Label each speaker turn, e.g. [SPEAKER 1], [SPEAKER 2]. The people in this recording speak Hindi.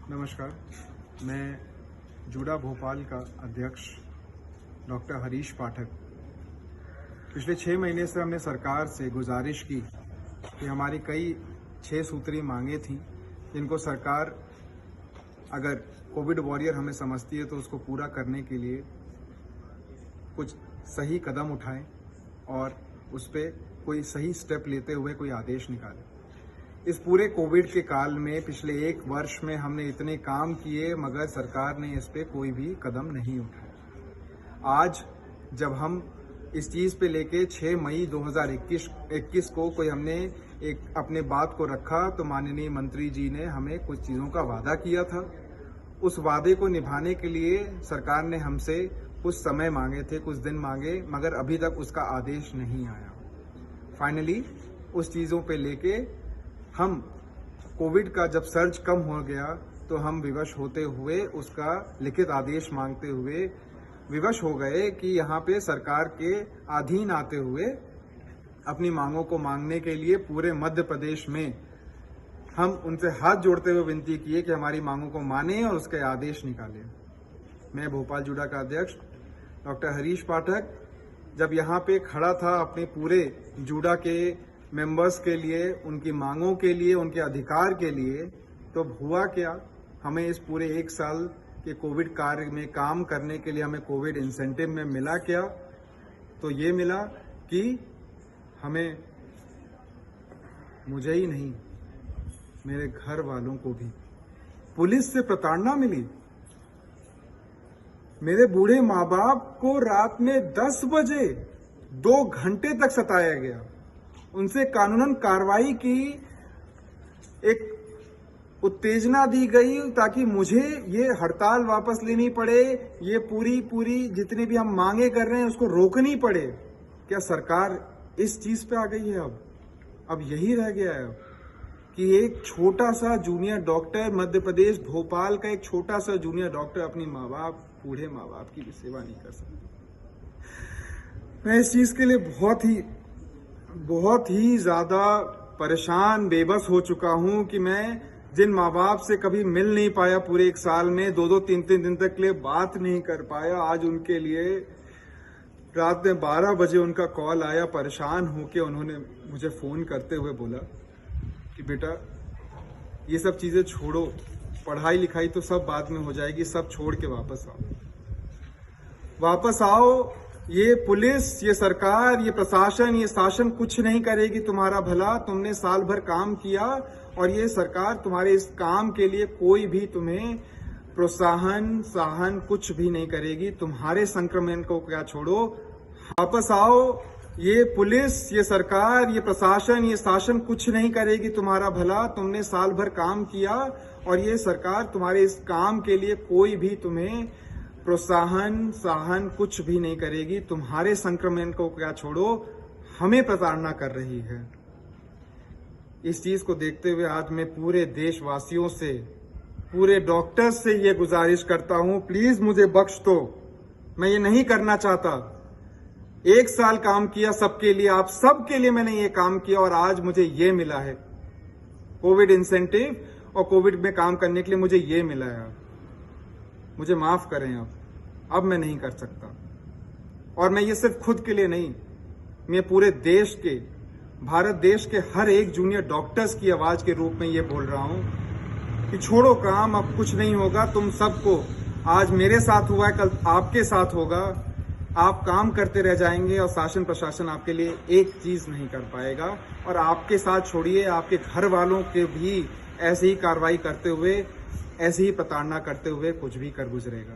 [SPEAKER 1] नमस्कार, मैं जूडा भोपाल का अध्यक्ष डॉक्टर हरीश पाठक। पिछले 6 महीने से हमने सरकार से गुजारिश की कि हमारी कई 6 सूत्री मांगे थी जिनको सरकार अगर कोविड वॉरियर हमें समझती है तो उसको पूरा करने के लिए कुछ सही कदम उठाएं और उस पर कोई सही स्टेप लेते हुए कोई आदेश निकाले। इस पूरे कोविड के काल में पिछले 1 वर्ष में हमने इतने काम किए मगर सरकार ने इस पे कोई भी कदम नहीं उठाया। आज जब हम इस चीज़ पे लेके 6 मई 2021 को कोई हमने एक अपने बात को रखा तो माननीय मंत्री जी ने हमें कुछ चीज़ों का वादा किया था। उस वादे को निभाने के लिए सरकार ने हमसे कुछ समय मांगे थे, कुछ दिन मांगे, मगर अभी तक उसका आदेश नहीं आया। फाइनली उस चीज़ों पे लेके हम कोविड का जब सर्ज कम हो गया तो हम विवश होते हुए उसका लिखित आदेश मांगते हुए विवश हो गए कि यहाँ पे सरकार के अधीन आते हुए अपनी मांगों को मांगने के लिए पूरे मध्य प्रदेश में हम उनसे हाथ जोड़ते हुए विनती किए कि हमारी मांगों को माने और उसके आदेश निकालें। मैं भोपाल जूडा का अध्यक्ष डॉक्टर हरीश पाठक जब यहाँ पे खड़ा था अपने पूरे जूडा के मेंबर्स के लिए, उनकी मांगों के लिए, उनके अधिकार के लिए, तो हुआ क्या, हमें इस पूरे 1 साल के कोविड कार्य में काम करने के लिए हमें कोविड इंसेंटिव में मिला क्या? तो ये मिला कि हमें, मुझे ही नहीं, मेरे घर वालों को भी पुलिस से प्रताड़ना मिली। मेरे बूढ़े माँ बाप को रात में 10 बजे 2 घंटे तक सताया गया। उनसे कानूनन कार्रवाई की एक उत्तेजना दी गई ताकि मुझे ये हड़ताल वापस लेनी पड़े, ये पूरी जितनी भी हम मांगे कर रहे हैं उसको रोकनी पड़े। क्या सरकार इस चीज पे आ गई है? अब यही रह गया है कि एक छोटा सा जूनियर डॉक्टर, मध्य प्रदेश भोपाल का एक छोटा सा जूनियर डॉक्टर अपनी माँ बाप, बूढ़े माँ बाप की भी सेवा नहीं कर सकता। मैं इस चीज के लिए बहुत ही ज्यादा परेशान, बेबस हो चुका हूं कि मैं जिन माँ बाप से कभी मिल नहीं पाया पूरे 1 साल में, 2-2, 3-3 दिन तक के लिए बात नहीं कर पाया, आज उनके लिए रात में 12 बजे उनका कॉल आया। परेशान होके उन्होंने मुझे फोन करते हुए बोला कि बेटा ये सब चीजें छोड़ो, पढ़ाई लिखाई तो सब बाद में हो जाएगी, सब छोड़ के वापस आओ। ये पुलिस, ये सरकार, ये प्रशासन, ये शासन कुछ नहीं करेगी तुम्हारा भला। तुमने साल भर काम किया और ये सरकार तुम्हारे इस काम के लिए कोई भी तुम्हें प्रोत्साहन कुछ भी नहीं करेगी। तुम्हारे संक्रमण को क्या छोड़ो, वापस आओ। ये पुलिस, ये सरकार, ये प्रशासन, ये शासन कुछ नहीं करेगी तुम्हारा भला। तुमने साल भर काम किया और ये सरकार तुम्हारे इस काम के लिए कोई भी तुम्हें प्रोत्साहन कुछ भी नहीं करेगी। तुम्हारे संक्रमण को क्या छोड़ो, हमें प्रताड़ना कर रही है। इस चीज को देखते हुए आज मैं पूरे देशवासियों से, पूरे डॉक्टर्स से ये गुजारिश करता हूं, प्लीज मुझे बख्श दो। मैं ये नहीं करना चाहता। 1 साल काम किया सबके लिए, आप सबके लिए मैंने ये काम किया और आज मुझे ये मिला है कोविड इंसेंटिव, और कोविड में काम करने के लिए मुझे ये मिला है। मुझे माफ करें, अब मैं नहीं कर सकता। और मैं ये सिर्फ खुद के लिए नहीं, मैं पूरे देश के, भारत देश के हर एक जूनियर डॉक्टर्स की आवाज के रूप में ये बोल रहा हूं कि छोड़ो काम, अब कुछ नहीं होगा। तुम सबको, आज मेरे साथ हुआ है, कल आपके साथ होगा। आप काम करते रह जाएंगे और शासन प्रशासन आपके लिए एक चीज नहीं कर पाएगा। और आपके साथ छोड़िए, आपके घर वालों के भी ऐसी ही कार्रवाई करते हुए, ऐसी ही प्रताड़ना करते हुए कुछ भी कर गुजरेगा।